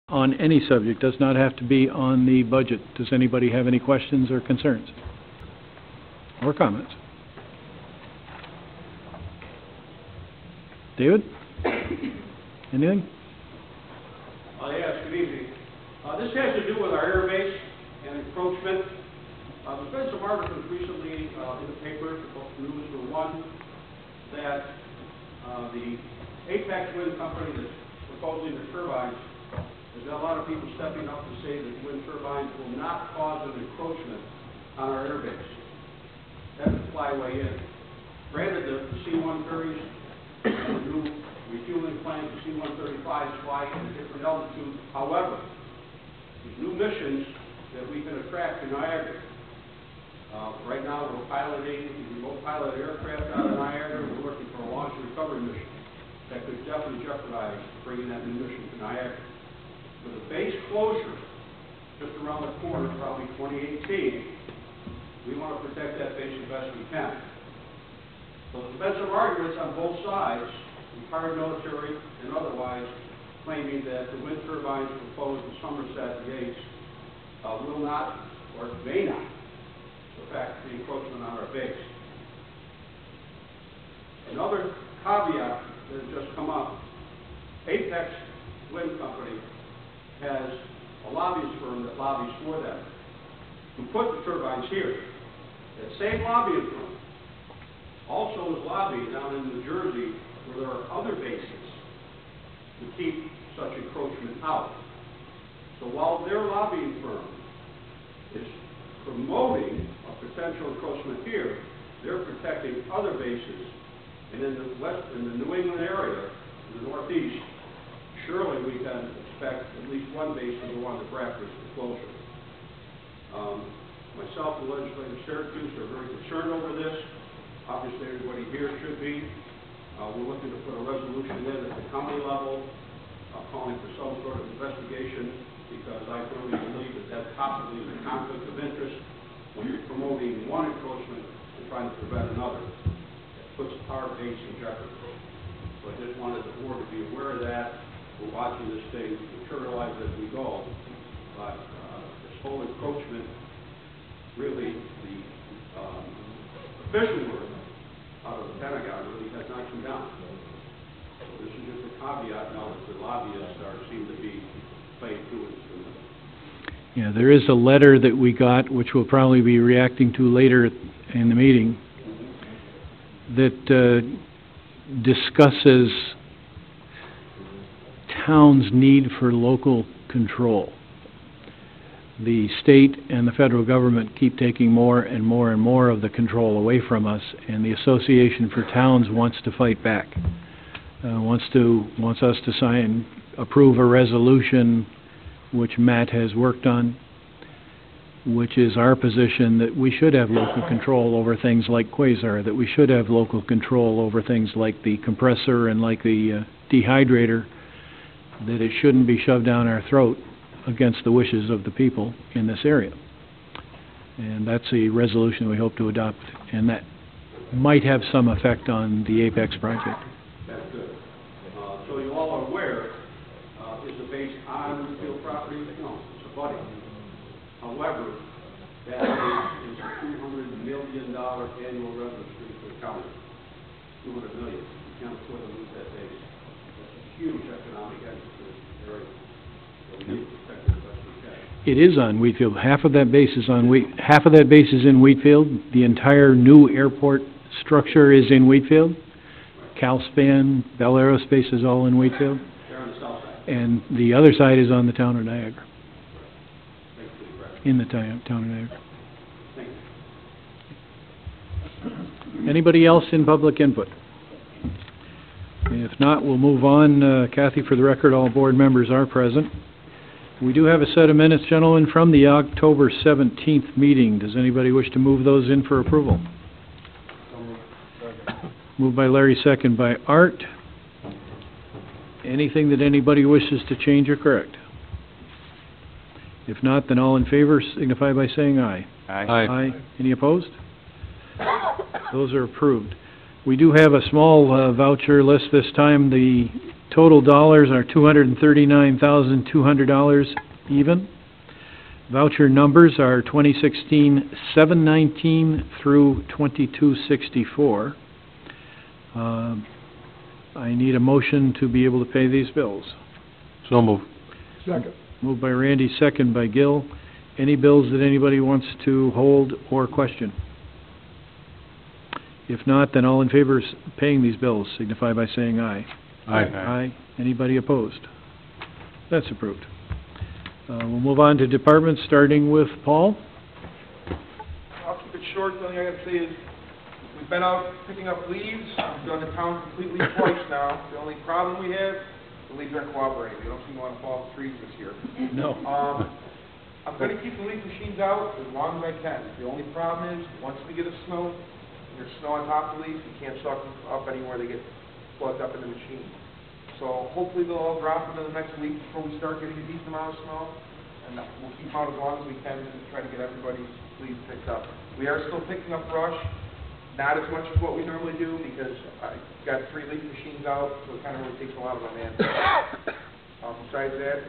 on any subject. Does not have to be on the budget. Does anybody have any questions or concerns? Or comments? David? Anything? Yes, good evening. This has to do with our air base and encroachment. There's been some articles recently in the paper, both news for one, that the Apex Wind Company that's proposing the turbines, there's got a lot of people stepping up to say that wind turbines will not cause an encroachment on our air base. That would fly way in. Granted, the C-130s, the new refueling plants, the C-135s fly at a different altitude. However, these new missions that we can attract to Niagara. Right now, we're piloting remote pilot aircraft out of Niagara. We're looking for a launch and recovery mission that could definitely jeopardize bringing that new mission to Niagara. With the base closure just around the corner, probably 2018, we want to protect that base as best we can. So there's been some arguments on both sides, retired military and otherwise, claiming that the wind turbines proposed in Somerset Yates will not or may not affect the encroachment on our base. Another caveat that has just come up, Apex Wind Company has a lobbyist firm that lobbies for them to put the turbines here. That same lobbying firm also is lobbying down in New Jersey where there are other bases to keep such encroachment out. So while their lobbying firm is promoting a potential encroachment here, they're protecting other bases. And in the New England area, in the Northeast, surely we can expect at least one base to go on the practice for closure. Myself and the legislative Syracuse are very concerned over this. Obviously, everybody here should be. We're looking to put a resolution in at the county level, calling for some sort of investigation, because I firmly believe that that possibly is a conflict of interest when you're promoting one encroachment and trying to prevent another. It puts our base in jeopardy. So I just wanted the board to be aware of that. We're watching this thing materialize as we go. But this whole encroachment, really, the official word out of the Pentagon really has not come down. So this is just a caveat now that the lobbyists seem to be playing to it. Yeah, there is a letter that we got, which we'll probably be reacting to later in the meeting, that discusses towns' need for local control. The state and the federal government keep taking more and more and more of the control away from us, and the Association for Towns wants to fight back. Wants us to approve a resolution which Matt has worked on, which is our position that we should have local control over things like quasar, that we should have local control over things like the compressor and like the dehydrator, that it shouldn't be shoved down our throat against the wishes of the people in this area. And that's a resolution we hope to adopt, and that might have some effect on the Apex project. That's good. So you all are aware, is the base on Wheatfield property? No, it's abutting. However, that is a $200 million annual revenue stream for the county. $200 million. You can't afford to lose that base. That's a huge economic entity for this area. So we need to protect it as best we can. It is on Wheatfield. Half of that base is on half of that base is in Wheatfield. The entire new airport structure is in Wheatfield. Calspan, Bell Aerospace is all in Wheatfield. They're on the south side. And the other side is on the town of Niagara. In the town of Niagara. Thank you. Anybody else in public input? If not, we'll move on. Kathy, for the record, all board members are present. We do have a set of minutes, gentlemen, from the October 17th meeting. Does anybody wish to move those in for approval? Moved by Larry, second by Art. Anything that anybody wishes to change or correct? If not, then all in favor signify by saying aye. Aye. Aye. Any opposed? Those are approved. We do have a small voucher list this time. The Total dollars are $239,200 even. Voucher numbers are 2016-719 through 2264. I need a motion to be able to pay these bills. So move. Second. Moved by Randy, second by Gil. Any bills that anybody wants to hold or question? If not, then all in favor of paying these bills signify by saying aye. Aye. Aye. Anybody opposed? That's approved. We'll move on to departments, starting with Paul. I'll keep it short. The only thing I gotta say is, we've been out picking up leaves. We've done the town completely twice now. The only problem we have, the leaves aren't cooperating. They don't seem to want to fall off trees this year. No. I'm gonna keep the leaf machines out as long as I can. The only problem is, once we get a snow, and there's snow on top of the leaves, you can't suck them up anymore. They get plugged up in the machine. So hopefully they'll all drop into the next week before we start getting a decent amount of snow. And we'll keep them out as long as we can to try to get everybody's leaves picked up. We are still picking up brush, not as much as what we normally do because I got 3 leaf machines out, so it kind of really takes a lot of my manpower. Besides that,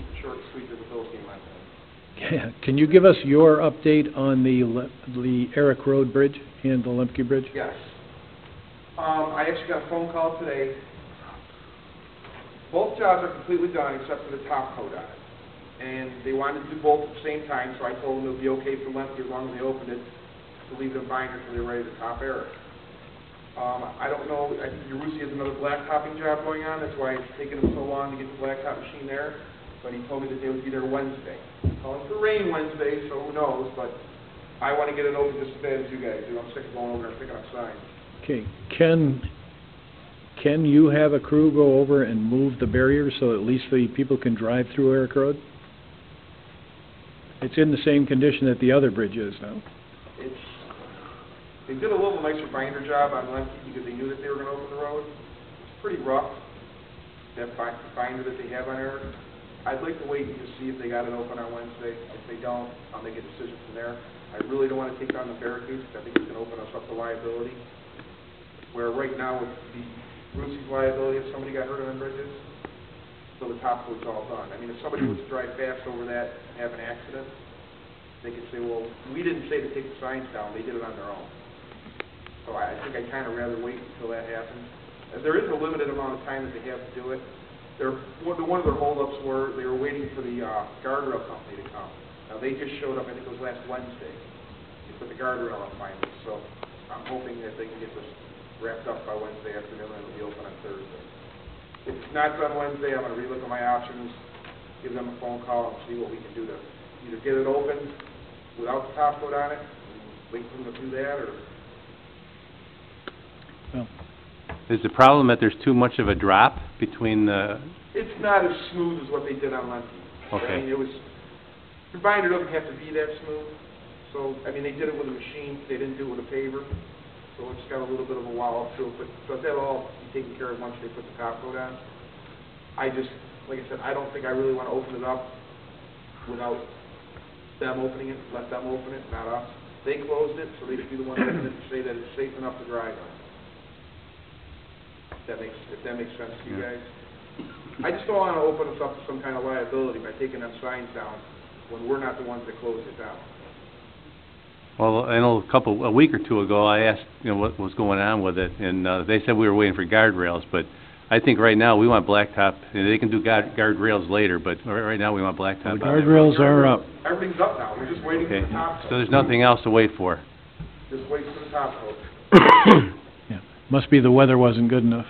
keep it short and sweet as the Bills game last night. Yeah. Can you give us your update on the Eric Road Bridge and the Lemke Bridge? Yes. I actually got a phone call today. Both jobs are completely done except for the top coat on it. And they wanted to do both at the same time, so I told them it would be okay for Lemke as long as they opened it to leave it in binder until they're ready to top Eric. I don't know, I think Yerusi has another blacktopping job going on, that's why it's taken them so long to get the blacktop machine there. But he told me that they would be there Wednesday. I'm calling for rain Wednesday, so who knows, but I want to get it open just as bad as you guys do. I'm sick of going over there and picking up signs. Okay. Can you have a crew go over and move the barriers so at least the people can drive through Eric Road? It's in the same condition that the other bridge is now. They did a little nicer binder job on Lemke because they knew that they were going to open the road. It's pretty rough, that binder that they have on Eric. I'd like to wait and just see if they got it open on Wednesday. If they don't, I'll make a decision from there. I really don't want to take down the barricades because I think it's going to open us up to liability. Where right now with the Rusi's liability if somebody got hurt on the bridges, so the top coat's all done. I mean, if somebody was to drive fast over that and have an accident, they could say, well, we didn't say to take the signs down, they did it on their own. So I think I'd kind of rather wait until that happens. There is a limited amount of time that they have to do it. One of their holdups were they were waiting for the guardrail company to come. Now, they just showed up, I think it was last Wednesday. They put the guardrail up finally, so I'm hoping that they can get this wrapped up by Wednesday afternoon and it'll be open on Thursday. If it's not done Wednesday, I'm going to relook at my options, give them a phone call and see what we can do to either get it open without the top coat on it, and wait for them to do that, or... Well, Is the problem that there's too much of a drop between the... It's not as smooth as what they did on Lemke. Okay. I mean, your binder doesn't have to be that smooth. So, I mean, they did it with a machine, they didn't do it with a paver. So it's got a little bit of a wall up to it, but that'll all be taken care of once they put the top coat on. I just, like I said, I don't think I really want to open it up without them opening it, let them open it, not us. They closed it, so they should be the one to open it and say that it's safe enough to drive on. If that makes sense to you guys. I just don't want to open us up to some kind of liability by taking them signs down when we're not the ones that closed it down. Well, I know a week or two ago, I asked, what was going on with it, and they said we were waiting for guardrails, but I think right now we want blacktop, and they can do guardrails later, but right now we want blacktop. the guardrails are up. Everything's up now, we're just waiting for the top coat. So there's nothing else to wait for. Just wait for the top coat. Yeah. Must be the weather wasn't good enough.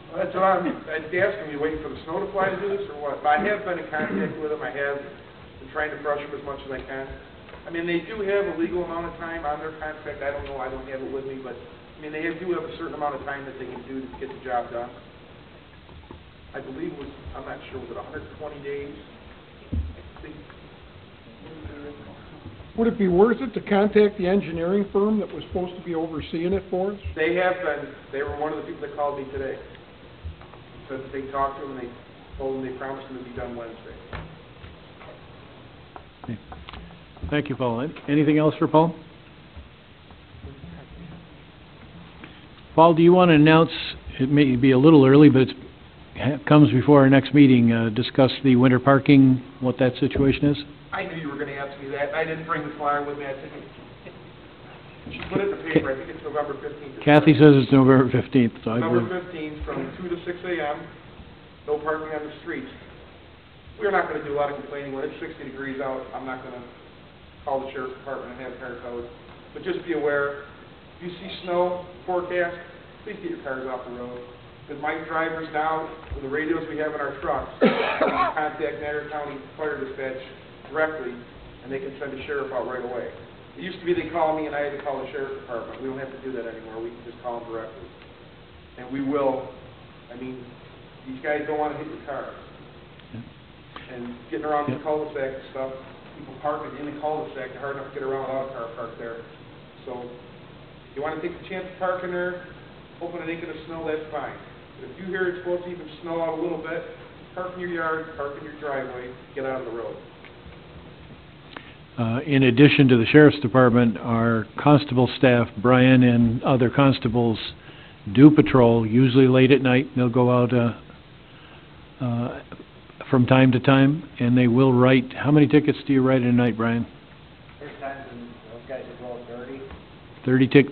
Well, that's what I'm asking, you waiting for the snow to fly to do this, or what? But I have been in contact with them, I have been trying to pressure them as much as I can. I mean, they do have a legal amount of time on their contract. I don't know, I don't have it with me, but, I mean, they do have a certain amount of time that they can do to get the job done. I believe it was, I'm not sure, was it 120 days? I think. Would it be worth it to contact the engineering firm that was supposed to be overseeing it for us? They have been. They were one of the people that called me today. Said that they talked to them and they told them they promised them to be done Wednesday. Okay. Thank you, Paul. Anything else for Paul? Paul, do you want to announce, it may be a little early, but comes before our next meeting, discuss the winter parking, what that situation is? I knew you were gonna ask me that, and I didn't bring the flyer with me, I think she put it in the paper, I think it's November 15th. Kathy says it's November 15th, so I November believe... 15th, from 2 to 6 a.m., no parking on the streets. We're not gonna do a lot of complaining, when it's 60 degrees out, I'm not gonna call the sheriff's department and have cars towed. But just be aware, if you see snow forecast, please get your cars off the road. Because my drivers now, with the radios we have in our trucks, can contact Niagara County Fire Dispatch directly, and they can send a sheriff out right away. It used to be they call me and I had to call the sheriff's department. We don't have to do that anymore. We can just call them directly. And we will, I mean, these guys don't want to hit your cars. And getting around the cul-de-sac and stuff, people parking in the cul-de-sac, they're hard enough to get around without a car parked there. So, if you want to take the chance of parking there, hoping it ain't going to snow, that's fine. But if you hear it's supposed to even snow out a little bit, park in your yard, park in your driveway, get out of the road. In addition to the sheriff's department, our constable staff, Brian and other constables, do patrol, usually late at night. They'll go out from time to time, and they will write... How many tickets do you write in a night, Brian? There's times when those guys have rolled 30.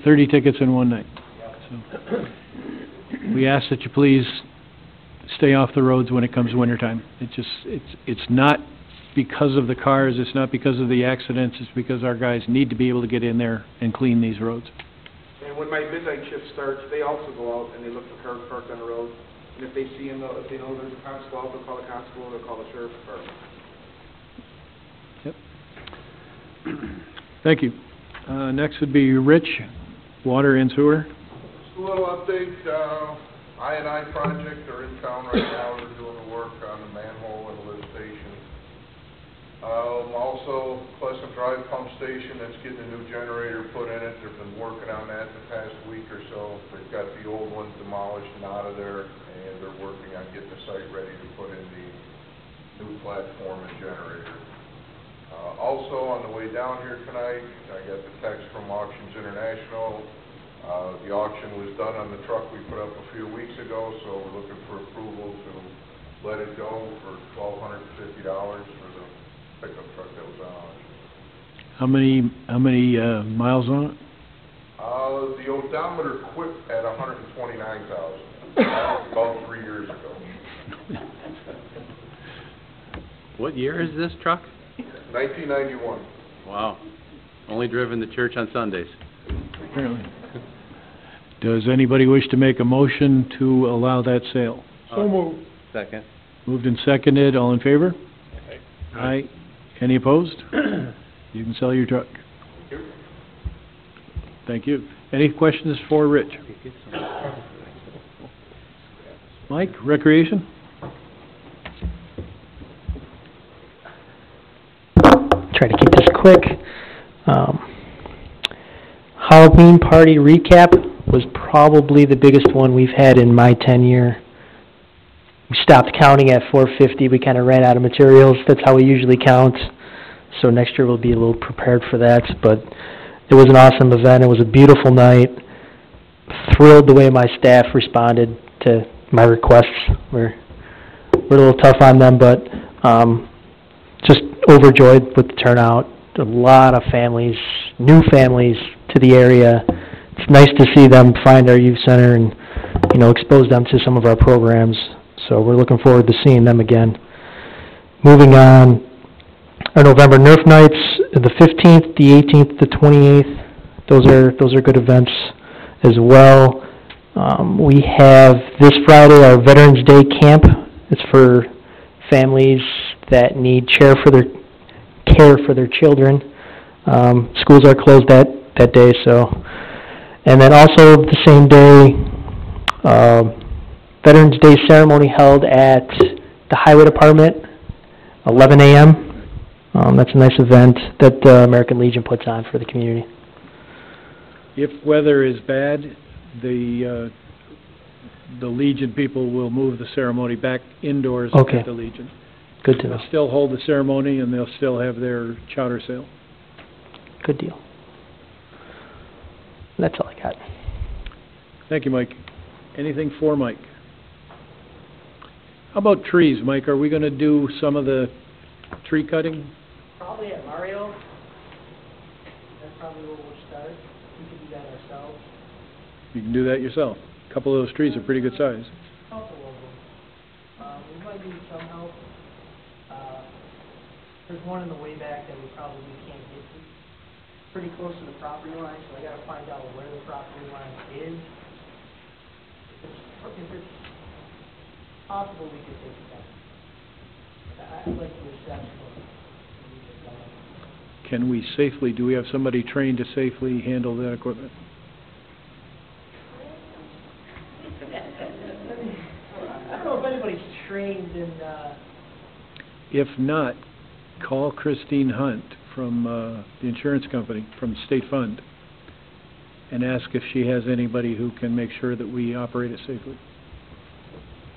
30 tickets in one night. Yep. So, we ask that you please stay off the roads when it comes wintertime. It's not because of the cars, it's not because of the accidents, it's because our guys need to be able to get in there and clean these roads. And when my midnight shift starts, they also go out and they look for cars parked on the road. And if they see them, if they know there's a constable, they'll call the constable, they'll call the sheriff's department. Yep. Thank you. Next would be Rich, Water and Sewer. Just a little update, I&I project are in town right now, they're doing the work on the manhole and the lift station. Also, Pleasant Drive Pump Station, that's getting a new generator put in it, they've been working on that the past week or so. They've got the old ones demolished and out of there, and they're working on getting the site ready to put in the new platform and generator. Also, on the way down here tonight, I got the text from Auctions International. The auction was done on the truck we put up a few weeks ago, so we're looking for approval to let it go for $1,250 for the pickup truck that was on auction. How many miles on it? The odometer quit at 129,000. About 3 years ago. What year is this truck? 1991. Wow. Only driven to church on Sundays. Apparently. Does anybody wish to make a motion to allow that sale? So moved. Second. Moved and seconded, all in favor? Aye. Any opposed? You can sell your truck. Thank you. Any questions for Rich? Mike, Recreation? Try to keep this quick. Halloween party recap was probably the biggest one we've had in my tenure. We stopped counting at 450. We kind of ran out of materials. That's how we usually count. So next year we'll be a little prepared for that. But it was an awesome event. It was a beautiful night. Thrilled the way my staff responded to my requests. We're a little tough on them, but just overjoyed with the turnout. A lot of families, new families to the area. It's nice to see them find our youth center and, expose them to some of our programs. So we're looking forward to seeing them again. Moving on, our November Nerf nights, the 15th, the 18th, the 28th. Those are good events as well. We have this Friday our Veterans Day camp. It's for families that need care for their children. Schools are closed that day, so. And then also the same day, Veterans Day ceremony held at the Highway Department, 11 a.m. That's a nice event that the American Legion puts on for the community. If weather is bad, the Legion people will move the ceremony back indoors Okay. at the Legion. Good to know. They'll still hold the ceremony and they'll still have their chowder sale. Good deal. That's all I got. Thank you, Mike. Anything for Mike? How about trees, Mike? Are we gonna do some of the tree cutting? Probably at Mario, that's probably where we'll start. We can do that ourselves. You can do that yourself. A couple of those trees are pretty good size. Couple of them. We might need some help. There's one in the way back that we probably can't get to. Pretty close to the property line, so I gotta find out where the property line is. If it's possible, we could take it down. I'd like to assess what we get done. Can we safely, do we have somebody trained to safely handle that equipment? I don't know if anybody's trained in, If not, call Christine Hunt from the insurance company, from the state fund, and ask if she has anybody who can make sure that we operate it safely.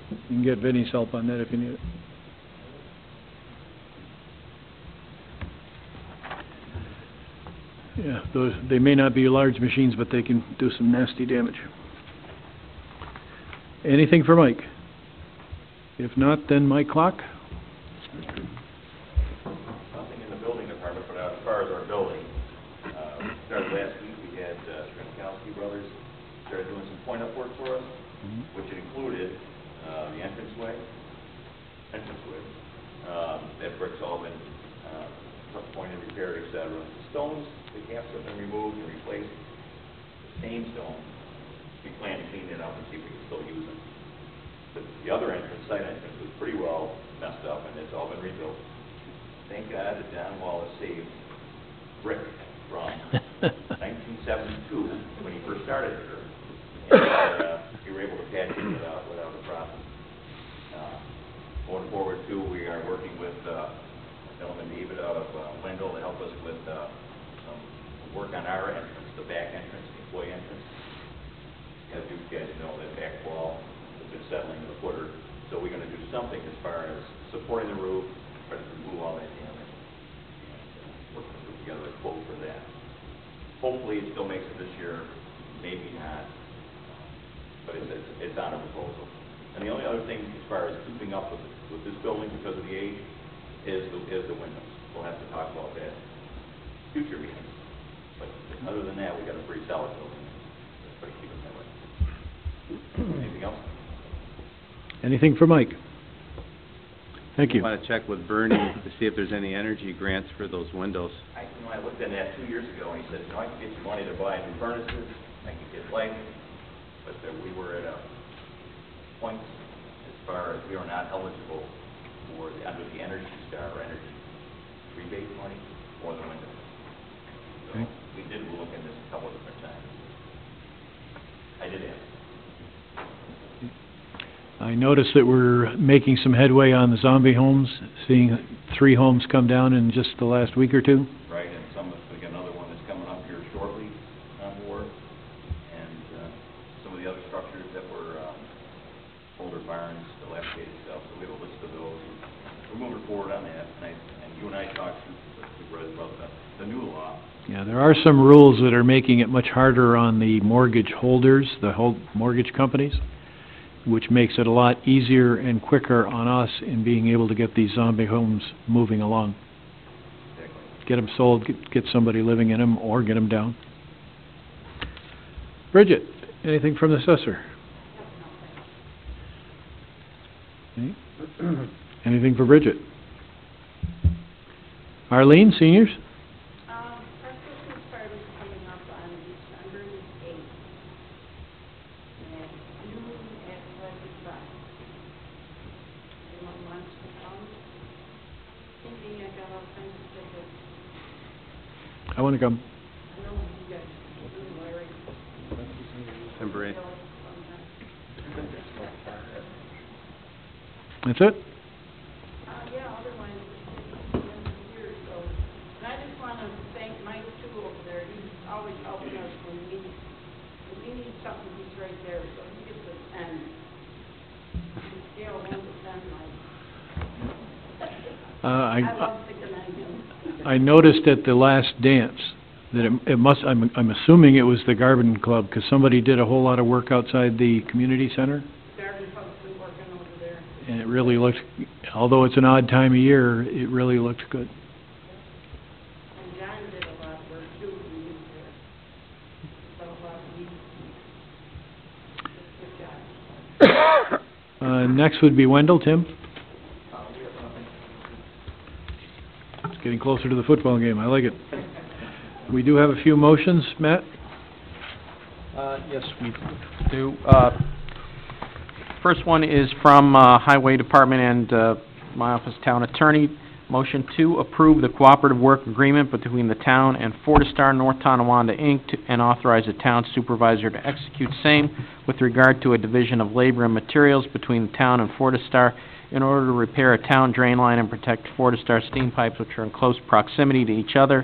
You can get Vinnie's help on that if you need it. Yeah, those, they may not be large machines, but they can do some nasty damage. Anything for Mike? If not, then Mike Clock. Nothing in the building department, but as far as our building, started last week, we had Shrinkowski Brothers started doing some point-up work for us, which included the entranceway, that bricks all been pointed, repaired, etc. Stones, the caps have been removed and replaced. The same stones, we plan to clean it up and see if we can still use them. But the other entrance, side entrance, was pretty well messed up, and it's all been rebuilt. Thank God that John Wallace saved brick from 1972 when he first started here, and we were able to patch it without a problem. Going forward, too, we are working with gentleman David out of Wendell to help us with some work on our entrance, the back entrance, the employee entrance. As you guys know, that back wall has been settling to the footer, so we're going to do something as far as supporting the roof, try to remove all that damage, and work together a quote for that. Hopefully, it still makes it this year, maybe not, but it's on a proposal. And the only other thing as far as keeping up with this building because of the age is the windows. We'll have to talk about that future meetings. But other than that, we got a pretty solid building. Let's try to keep it that way. Anything else? Anything for Mike? Thank you. I want to check with Bernie to see if there's any energy grants for those windows. I looked at that 2 years ago, and he said, I can get you money to buy new furnaces, I can get lighting, but we were at a point as far as we are not eligible for under the Energy Star or energy rebate money for the windows. So Okay. we did look at this a couple of different times. I did ask. I noticed that we're making some headway on the zombie homes, seeing 3 homes come down in just the last week or two. Right, and we got another one that's coming up here shortly on board, and some of the other structures that were older barns, dilapidated stuff, so we have a list of those. We're moving forward on that, and you and I talked about the new law. Yeah, there are some rules that are making it much harder on the mortgage holders, the whole mortgage companies, which makes it a lot easier and quicker on us in being able to get these zombie homes moving along. Exactly. Get them sold, get somebody living in them, or get them down. Bridget, anything from the assessor? Okay. Anything for Bridget? Arlene, seniors? Our Christmas party is coming up on December the 8th. At noon at Pleasant Drive. Anyone wants to come? Cindy, I got all kinds of tickets. I want to come. I know you guys, you and Larry. Number 8. That's it? Yeah, otherwise, it's the end of the year, so. And I just want to thank Mike too over there. He's always helping us when we need something, he's right there, so he gets a 10. Scale 1 to 10, Mike. I love picking on him. I noticed at the last dance that it must, I'm assuming it was the Garden Club, because somebody did a whole lot of work outside the community center, Garden Club's been working over there. and it really looked, although it's an odd time of year, it really looked good. And John did a lot of work too, he was there. So, good job. Next would be Wendell. Tim? It's getting closer to the football game. I like it. We do have a few motions. Matt? Yes, we do. First one is from Highway Department and my office town attorney. Motion to approve the cooperative work agreement between the town and Fortistar North Tonawanda, Inc., and authorize the town supervisor to execute same with regard to a division of labor and materials between the town and Fortistar in order to repair a town drain line and protect Fortistar steam pipes which are in close proximity to each other.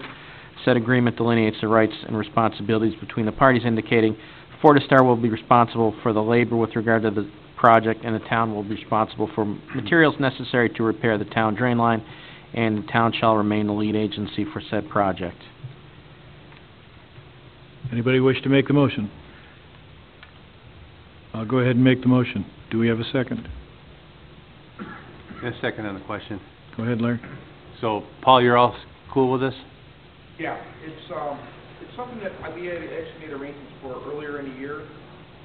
Said agreement delineates the rights and responsibilities between the parties, indicating Fortistar will be responsible for the labor with regard to the project, and the town will be responsible for materials necessary to repair the town drain line, and the town shall remain the lead agency for said project. Anybody wish to make the motion? I'll go ahead and make the motion. Do we have a second? A second on the question. Go ahead, Larry. So, Paul, you're all cool with this? Yeah, it's something that we had actually made arrangements for earlier in the year.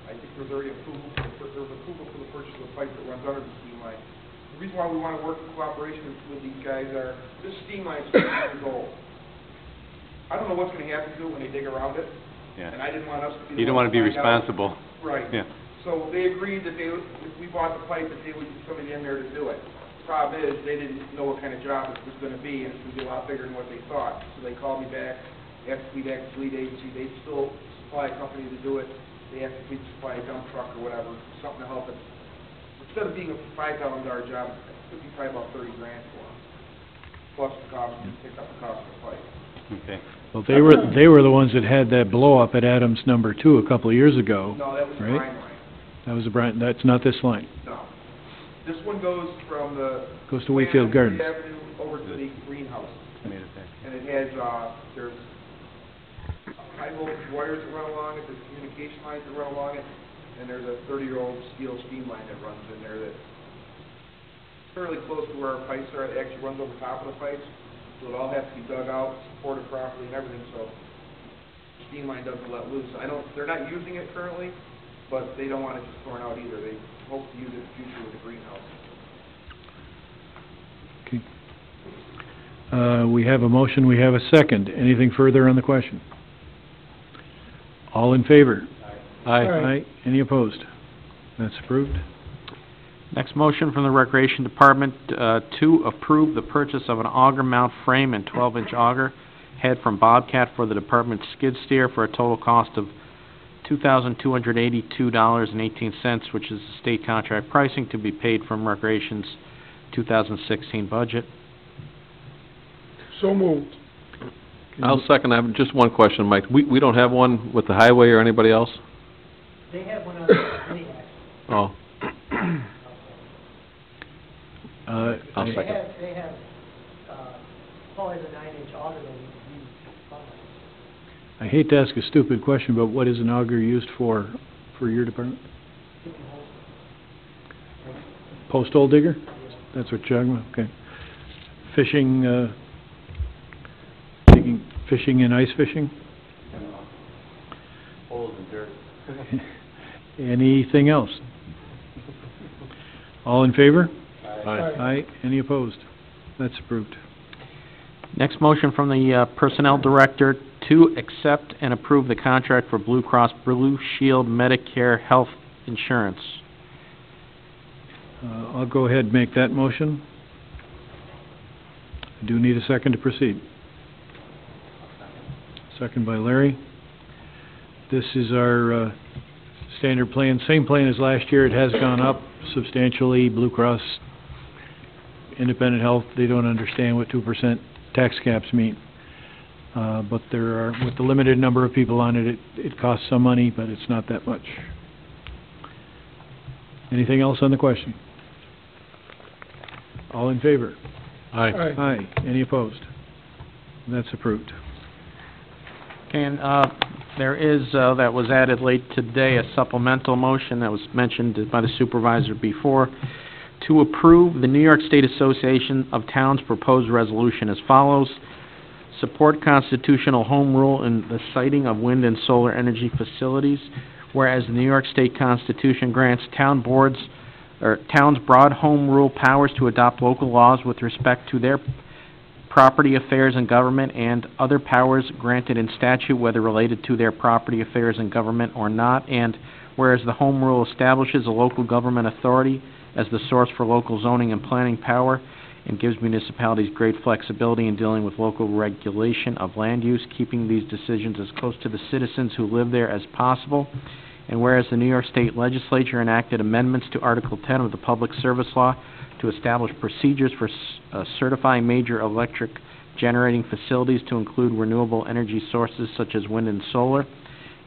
I think there was already approval for the purchase of the pipe that runs under the steam line. The reason why we want to work in cooperation with these guys are, this steam line is 50 years old. I don't know what's going to happen to it when they dig around it, Yeah. and I didn't want us to be You the don't ones want to be find out. responsible. Right. Yeah. So they agreed that if we bought the pipe, that they would get somebody in there to do it. The problem is, they didn't know what kind of job it was going to be, and it's going to be a lot bigger than what they thought. So they called me back, asked me back to lead agency. They still supply a company to do it. They have to supply a dump truck or whatever, something to help it. Instead of being a $5,000 job, it could be probably about $30,000 for them, plus the cost, pick up the cost of the pipe. Okay. Well, they were the ones that had that blow up at Adams number 2 a couple of years ago. No, that was the right? brine line. That was a Brian, that's not this line. No. This one goes from the... Goes to Wheatfield Gardens. Avenue over to the greenhouse. Made it back. And it has, there's high voltage wires that run along it, there's communication lines that run along it, and there's a 30-year-old steel steam line that runs in there that's fairly close to where our pipes are. It actually runs over top of the pipes, so it all has to be dug out, supported properly and everything, so the steam line doesn't let loose. They're not using it currently, but they don't want it just torn out either. They hope to use it in the future with the greenhouse. Okay. We have a motion, we have a second. Anything further on the question? All in favor? Aye. Aye. Any opposed? That's approved. Next motion from the Recreation Department, to approve the purchase of an auger mount frame and 12-inch auger head from Bobcat for the department's skid steer for a total cost of $2,282.18, which is the state contract pricing to be paid from Recreation's 2016 budget. So moved. I'll second that. Just one question, Mike. We don't have one with the highway or anybody else? They have one on the mini axle. Oh, I'll They second. have, probably the 9-inch auger that we use. I hate to ask a stupid question, but what is an auger used for your department? Post hole digger? That's what you're talking about? Okay. Fishing, fishing and ice fishing? Holes in dirt. Anything else? All in favor? Aye. Aye. Any opposed? That's approved. Next motion from the Personnel Director to accept and approve the contract for Blue Cross Blue Shield Medicare Health Insurance. I'll go ahead and make that motion. I do need a second to proceed. Second by Larry. This is our standard plan, same plan as last year. It has gone up substantially. Blue Cross, Independent Health, they don't understand what 2% tax caps mean. But there are, with the limited number of people on it, it costs some money, but it's not that much. Anything else on the question? All in favor? Aye. Aye. Any opposed? That's approved. And there is, that was added late today, a supplemental motion that was mentioned by the supervisor before, to approve the New York State Association of Towns proposed resolution as follows. Support constitutional home rule in the siting of wind and solar energy facilities, whereas the New York State Constitution grants towns broad home rule powers to adopt local laws with respect to their property affairs and government, and other powers granted in statute, whether related to their property affairs and government or not, and whereas the home rule establishes a local government authority as the source for local zoning and planning power, and gives municipalities great flexibility in dealing with local regulation of land use, keeping these decisions as close to the citizens who live there as possible. And whereas the New York State Legislature enacted amendments to Article 10 of the Public Service Law to establish procedures for certifying major electric generating facilities to include renewable energy sources such as wind and solar.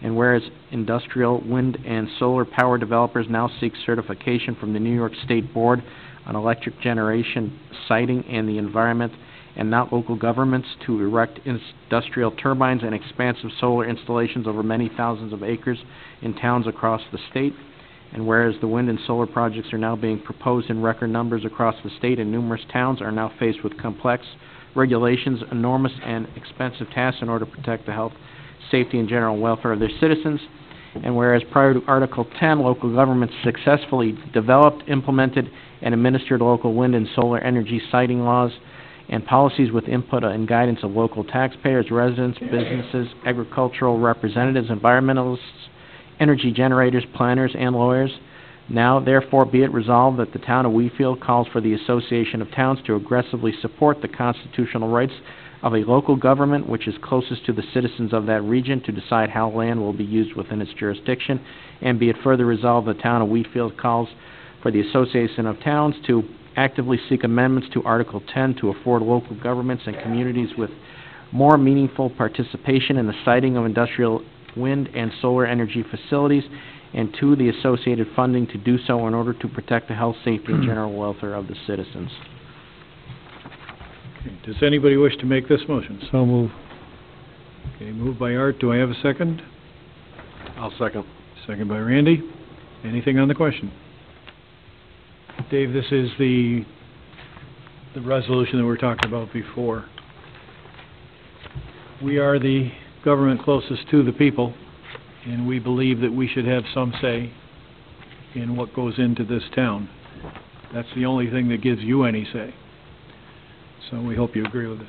And whereas industrial wind and solar power developers now seek certification from the New York State Board on electric generation siting and the environment, and not local governments, to erect industrial turbines and expansive solar installations over many thousands of acres in towns across the state. And whereas the wind and solar projects are now being proposed in record numbers across the state, and numerous towns are now faced with complex regulations, enormous and expensive tasks in order to protect the health, safety, and general welfare of their citizens. And whereas prior to Article 10, local governments successfully developed, implemented, and administered local wind and solar energy siting laws and policies with input and guidance of local taxpayers, residents, businesses, agricultural representatives, environmentalists, energy generators, planners, and lawyers. Now, therefore, be it resolved that the town of Wheatfield calls for the Association of Towns to aggressively support the constitutional rights of a local government which is closest to the citizens of that region to decide how land will be used within its jurisdiction, and be it further resolved the town of Wheatfield calls for the Association of Towns to actively seek amendments to Article 10 to afford local governments and communities with more meaningful participation in the siting of industrial wind and solar energy facilities, and to the associated funding to do so in order to protect the health, safety, and general welfare of the citizens. Okay. Does anybody wish to make this motion? So move. Okay, moved by Art. Do I have a second? I'll second. Second by Randy. Anything on the question? Dave, this is the resolution that we were talking about before. We are the government closest to the people, and we believe that we should have some say in what goes into this town. That's the only thing that gives you any say. So we hope you agree with us.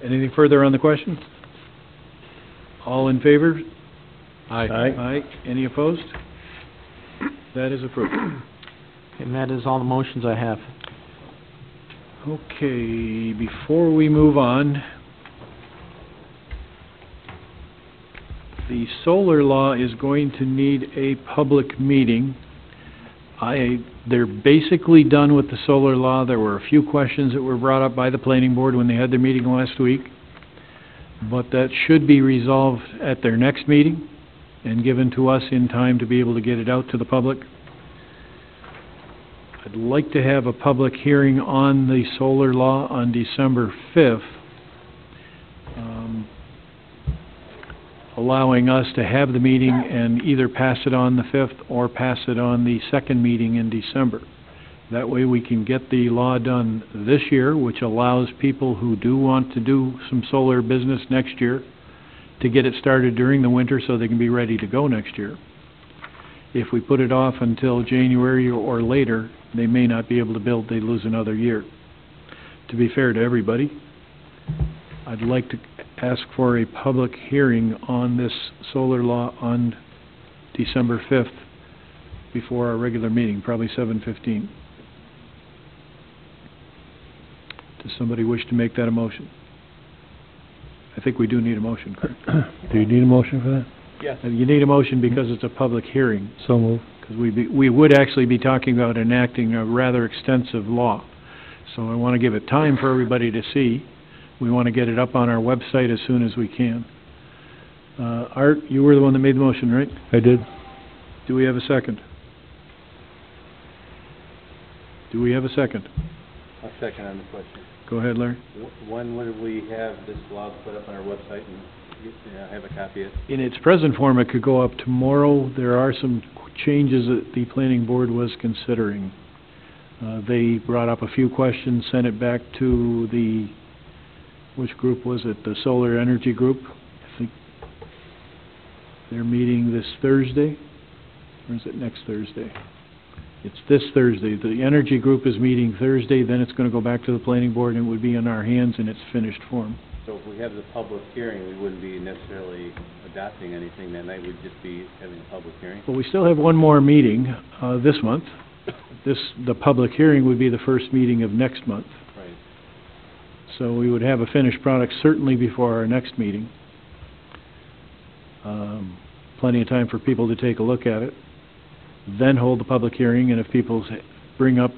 Anything further on the question? All in favor? Aye. Aye. Any opposed? That is approved. And that is all the motions I have. Okay, before we move on, the solar law is going to need a public meeting. They're basically done with the solar law. There were a few questions that were brought up by the planning board when they had their meeting last week, but that should be resolved at their next meeting and given to us in time to be able to get it out to the public. I'd like to have a public hearing on the solar law on December 5th, allowing us to have the meeting and either pass it on the 5th or pass it on the second meeting in December. That way we can get the law done this year, which allows people who do want to do some solar business next year to get it started during the winter so they can be ready to go next year. If we put it off until January or later, they may not be able to build, they lose another year. To be fair to everybody, I'd like to ask for a public hearing on this solar law on December 5th before our regular meeting, probably 7:15. Does somebody wish to make that a motion? I think we do need a motion, correct? Do you need a motion for that? Yes. You need a motion because it's a public hearing. So move. Because we would actually be talking about enacting a rather extensive law. So I want to give it time for everybody to see. We want to get it up on our website as soon as we can. Art, you were the one that made the motion, right? I did. Do we have a second? Do we have a second? I'll second on the question. Go ahead, Larry. When would we have this law put up on our website and have a copy of it? In its present form, it could go up tomorrow. There are some changes that the planning board was considering. They brought up a few questions, sent it back to the, which group was it? The Solar Energy Group. I think they're meeting this Thursday, or is it next Thursday? It's this Thursday. The Energy Group is meeting Thursday, then it's gonna go back to the planning board, and it would be in our hands in its finished form. So if we have the public hearing, we wouldn't be necessarily adopting anything that night, we'd just be having a public hearing? Well, we still have one more meeting, this month. The public hearing would be the first meeting of next month. Right. So we would have a finished product certainly before our next meeting. Plenty of time for people to take a look at it. Then hold the public hearing, and if people bring up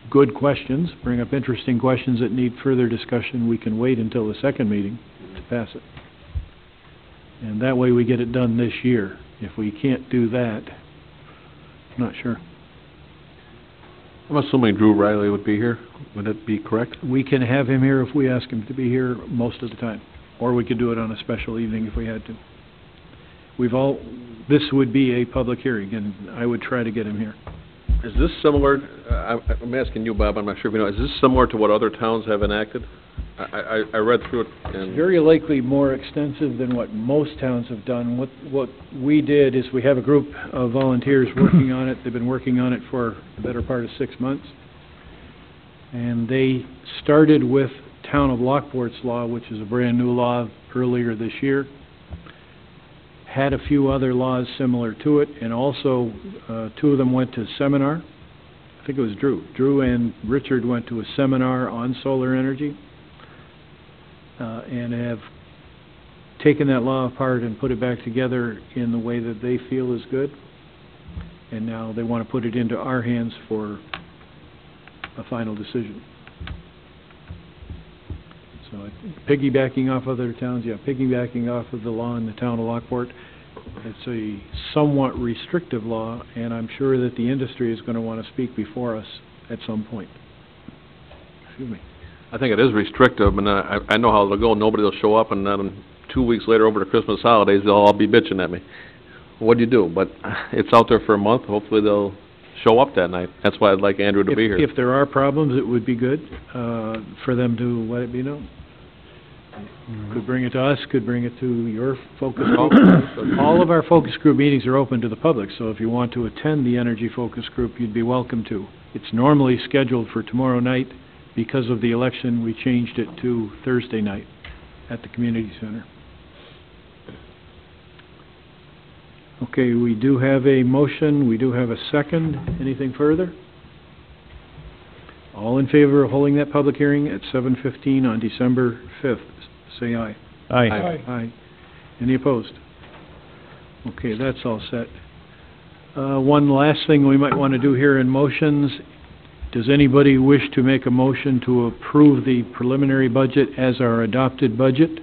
good questions, bring up interesting questions that need further discussion, we can wait until the second meeting to pass it. And that way we get it done this year. If we can't do that, I'm not sure. I'm assuming Drew Riley would be here. Would that be correct? We can have him here if we ask him to be here most of the time. Or we could do it on a special evening if we had to. This would be a public hearing, and I would try to get him here. Is this similar, I'm asking you, Bob, I'm not sure if you know, is this similar to what other towns have enacted? I read through it and... It's very likely more extensive than what most towns have done. What we did is we have a group of volunteers working on it. They've been working on it for the better part of 6 months. And they started with Town of Lockport's law, which is a brand new law earlier this year. Had a few other laws similar to it, and also 2 of them went to seminar. I think it was Drew. Drew and Richard went to a seminar on solar energy, and have taken that law apart and put it back together in the way that they feel is good. And now they want to put it into our hands for a final decision. So I think piggybacking off other towns, piggybacking off of the law in the town of Lockport. It's a somewhat restrictive law, and I'm sure that the industry is going to want to speak before us at some point. Excuse me. I think it is restrictive, and I know how it'll go. Nobody will show up, and then 2 weeks later over the Christmas holidays, they'll all be bitching at me. What do you do? But it's out there for a month. Hopefully they'll show up that night. That's why I'd like Andrew to be here. If there are problems, it would be good for them to let it be known. Could bring it to us, could bring it to your focus group. All of our focus group meetings are open to the public, so if you want to attend the energy focus group, you'd be welcome to. It's normally scheduled for tomorrow night. Because of the election, we changed it to Thursday night at the community center. Okay, we do have a motion, we do have a second. Anything further? All in favor of holding that public hearing at 7:15 on December 5th, say aye. Aye. Aye. Any opposed? Okay, that's all set. One last thing we might want to do here in motions. Does anybody wish to make a motion to approve the preliminary budget as our adopted budget?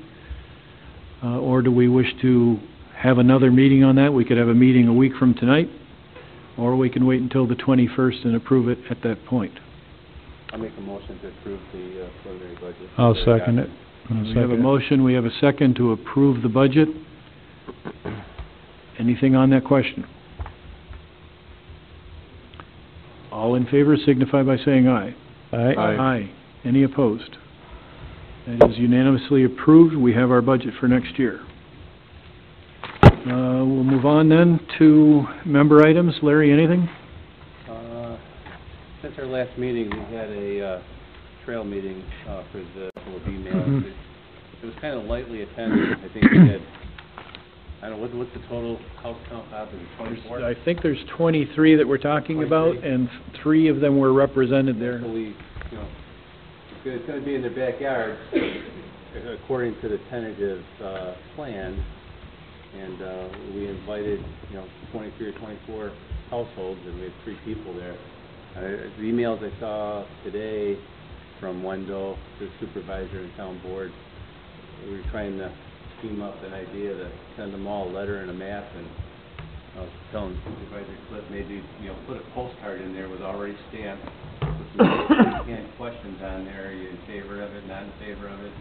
Or do we wish to have another meeting on that? We could have a meeting a week from tonight, or we can wait until the 21st and approve it at that point. I'll make a motion to approve the preliminary budget. I'll second it. We have a motion, we have a second to approve the budget. Anything on that question? All in favor signify by saying aye. Aye. Aye. Any opposed? That is unanimously approved. We have our budget for next year. We'll move on then to member items. Larry, anything? Since our last meeting, we had a trail meeting for the emails. It was kind of lightly attended. I think we had, I don't know, what's the total house count out of the 24? I think there's 23 that we're talking about, and 3 of them were represented there. Hopefully, it's going to be in their backyard, according to the tentative plan. And we invited, 23 or 24 households, and we had 3 people there. The emails I saw today from Wendell, the supervisor and town board, we were trying to scheme up an idea to send them all a letter and a map, and I was telling Supervisor Cliff maybe, put a postcard in there with already stamped, with some canned questions on there. Are you in favor of it, not in favor of it?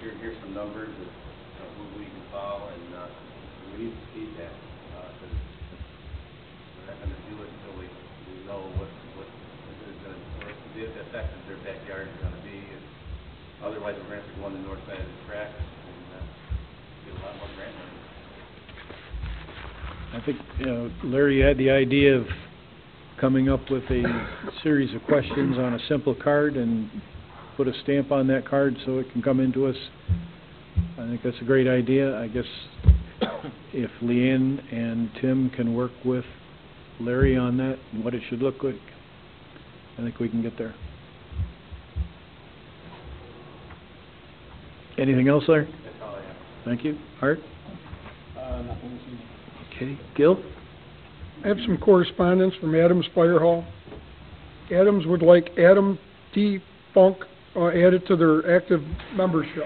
Here's some numbers of who we can follow, and we need to see that, because we're not going to do it until we know what the effect that their backyard is gonna be. And otherwise, we're gonna have to go on the north side of the track and, get a lot more grant money. I think, Larry had the idea of coming up with a series of questions on a simple card and put a stamp on that card so it can come into us. I think that's a great idea. I guess if Leanne and Tim can work with Larry on that and what it should look like, I think we can get there. Anything else, Larry? That's all I have. Thank you. Art? Nothing. Okay. Gil? I have some correspondence from Adams Fire Hall. Adams would like Adam T. Funk added to their active membership,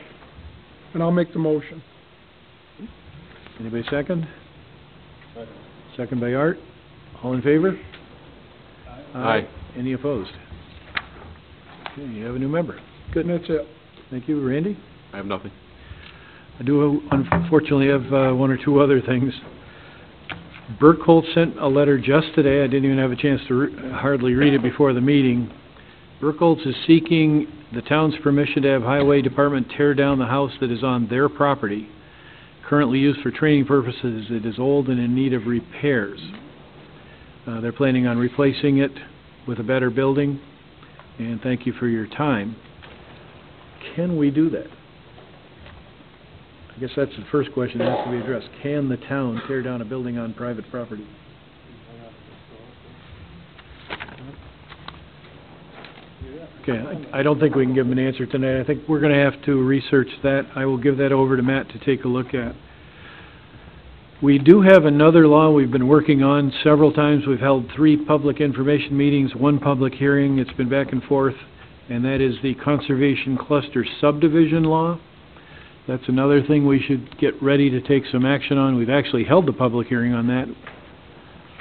and I'll make the motion. Anybody second? Second by Art. All in favor? Aye. Any opposed? Okay, you have a new member. Good. And that's it. Thank you. Randy? I have nothing. I do unfortunately have one or two other things. Burkholt sent a letter just today. I didn't even have a chance to hardly read it before the meeting. Burkholtz is seeking the town's permission to have Highway Department tear down the house that is on their property. Currently used for training purposes, it is old and in need of repairs. They're planning on replacing it with a better building, and thank you for your time. Can we do that? I guess that's the first question that has to be addressed. Can the town tear down a building on private property? Okay, I don't think we can give them an answer tonight. I think we're gonna have to research that. I will give that over to Matt to take a look at. We do have another law we've been working on several times. We've held 3 public information meetings, 1 public hearing. It's been back and forth, and that is the Conservation Cluster Subdivision Law. That's another thing we should get ready to take some action on. We've actually held the public hearing on that.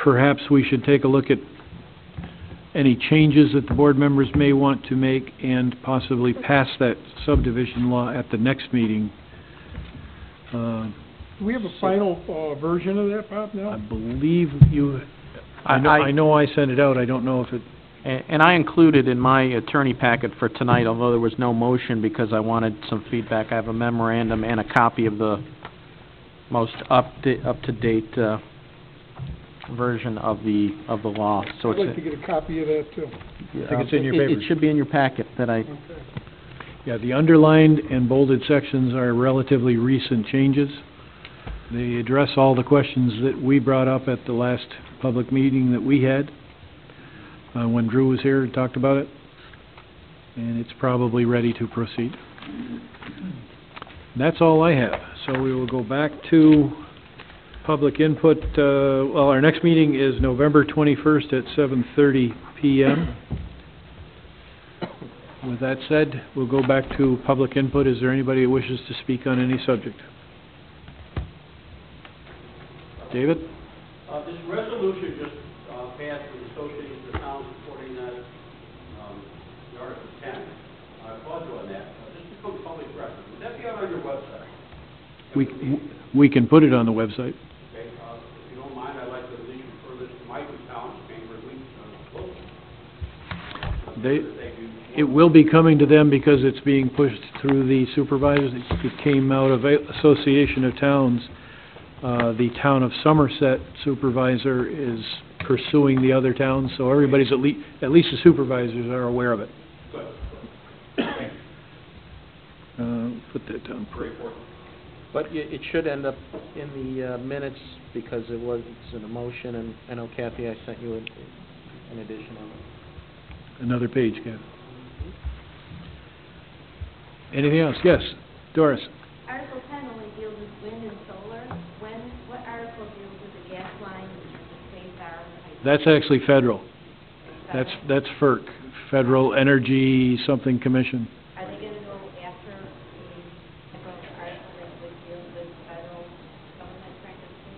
Perhaps we should take a look at any changes that the board members may want to make and possibly pass that subdivision law at the next meeting. Do we have a final version of that, Bob, I now? believe you, I know I sent it out. I don't know if it, And I included in my attorney packet for tonight, although there was no motion because I wanted some feedback, I have a memorandum and a copy of the most up-to-date version of the law. So I'd like to get a copy of that, too. I think it's in your papers. It should be in your packet that I, Okay. Yeah, the underlined and bolded sections are relatively recent changes. They address all the questions that we brought up at the last public meeting that we had, when Drew was here and talked about it. And it's probably ready to proceed. That's all I have. So we will go back to public input. Well, our next meeting is November 21st at 7:30 p.m. With that said, we'll go back to public input. Is there anybody who wishes to speak on any subject? David? This resolution just passed with the Association of Towns supporting that, the Article 10. I applaud you on that. This becomes public record. Would that be out on your website? We can put it on the website. Okay, if you don't mind, I'd like to at least refer this to my 2 towns, Cambridge, It will be coming to them because it's being pushed through the supervisors. It came out of Association of Towns. The town of Somerset supervisor is pursuing the other towns, so everybody's at least the supervisors are aware of it. Good. Put that down. but it should end up in the minutes because it was an emotion, and I know Kathy, I sent you an edition of it. Another page, Ken. Anything else? Yes, Doris. Article 10 only deals with wind and solar. What article deals with the gas line and the SAFAR? That's actually federal. That's FERC, Federal Energy something Commission. Are they going to go after the article that would deal with federal government practices?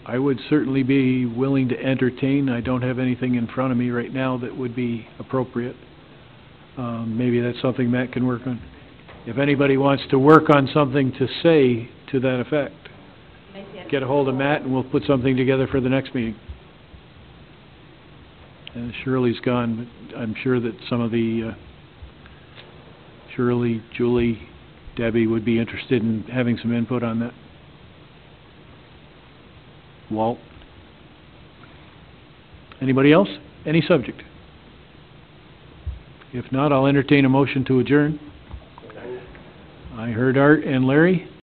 I would certainly be willing to entertain. I don't have anything in front of me right now that would be appropriate. Maybe that's something Matt can work on. If anybody wants to work on something to say to that effect, get a hold of Matt and we'll put something together for the next meeting. Shirley's gone, but I'm sure that some of the, Shirley, Julie, Debbie would be interested in having some input on that. Walt? Anybody else? Any subject? If not, I'll entertain a motion to adjourn. I heard Art and Larry.